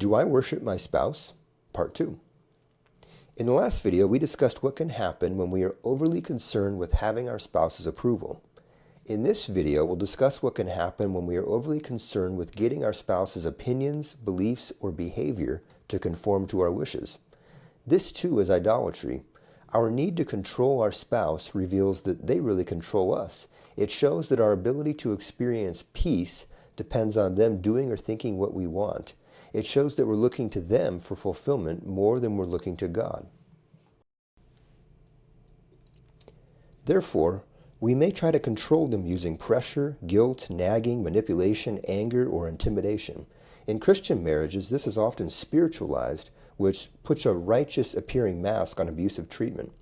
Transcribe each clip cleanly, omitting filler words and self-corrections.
Do I worship my spouse? Part 2. In the last video, we discussed what can happen when we are overly concerned with having our spouse's approval. In this video, we'll discuss what can happen when we are overly concerned with getting our spouse's opinions, beliefs, or behavior to conform to our wishes. This too is idolatry. Our need to control our spouse reveals that they really control us. It shows that our ability to experience peace depends on them doing or thinking what we want. It shows that we're looking to them for fulfillment more than we're looking to God. Therefore, we may try to control them using pressure, guilt, nagging, manipulation, anger, or intimidation. In Christian marriages, this is often spiritualized, which puts a righteous-appearing mask on abusive treatment.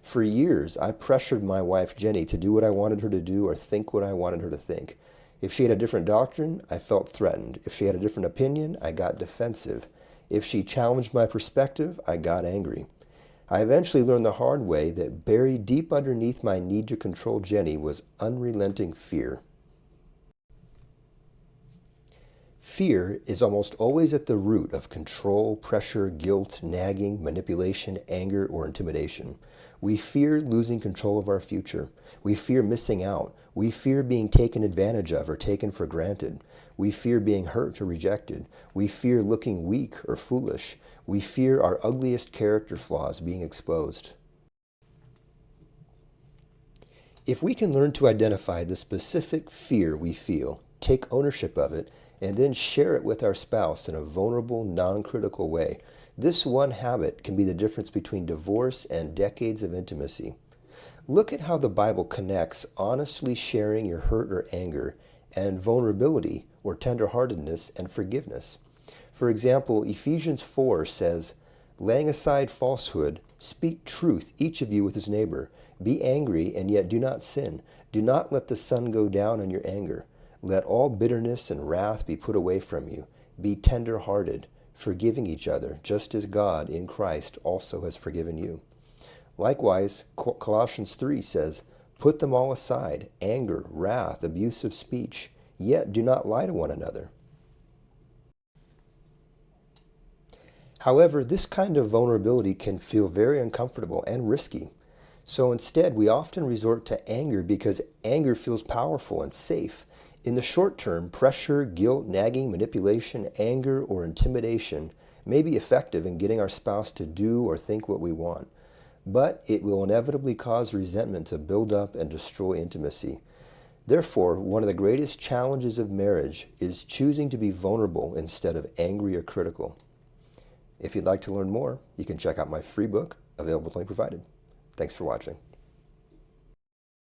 For years, I pressured my wife, Jenny, to do what I wanted her to do or think what I wanted her to think. If she had a different doctrine, I felt threatened. If she had a different opinion, I got defensive. If she challenged my perspective, I got angry. I eventually learned the hard way that buried deep underneath my need to control Jenny was unrelenting fear. Fear is almost always at the root of control, pressure, guilt, nagging, manipulation, anger, or intimidation. We fear losing control of our future. We fear missing out. We fear being taken advantage of or taken for granted. We fear being hurt or rejected. We fear looking weak or foolish. We fear our ugliest character flaws being exposed. If we can learn to identify the specific fear we feel, take ownership of it, and then share it with our spouse in a vulnerable, non-critical way, this one habit can be the difference between divorce and decades of intimacy. Look at how the Bible connects honestly sharing your hurt or anger and vulnerability or tenderheartedness and forgiveness. For example, Ephesians 4 says, "Laying aside falsehood, speak truth, each of you with his neighbor. Be angry, and yet do not sin. Do not let the sun go down on your anger. Let all bitterness and wrath be put away from you. Be tender-hearted, forgiving each other, just as God in Christ also has forgiven you." Likewise, Colossians 3 says, "Put them all aside, anger, wrath, abusive speech, yet do not lie to one another." However, this kind of vulnerability can feel very uncomfortable and risky. So instead, we often resort to anger because anger feels powerful and safe. In the short term, pressure, guilt, nagging, manipulation, anger, or intimidation may be effective in getting our spouse to do or think what we want. But it will inevitably cause resentment to build up and destroy intimacy. Therefore, one of the greatest challenges of marriage is choosing to be vulnerable instead of angry or critical. If you'd like to learn more, you can check out my free book, available at the link provided. Thanks for watching.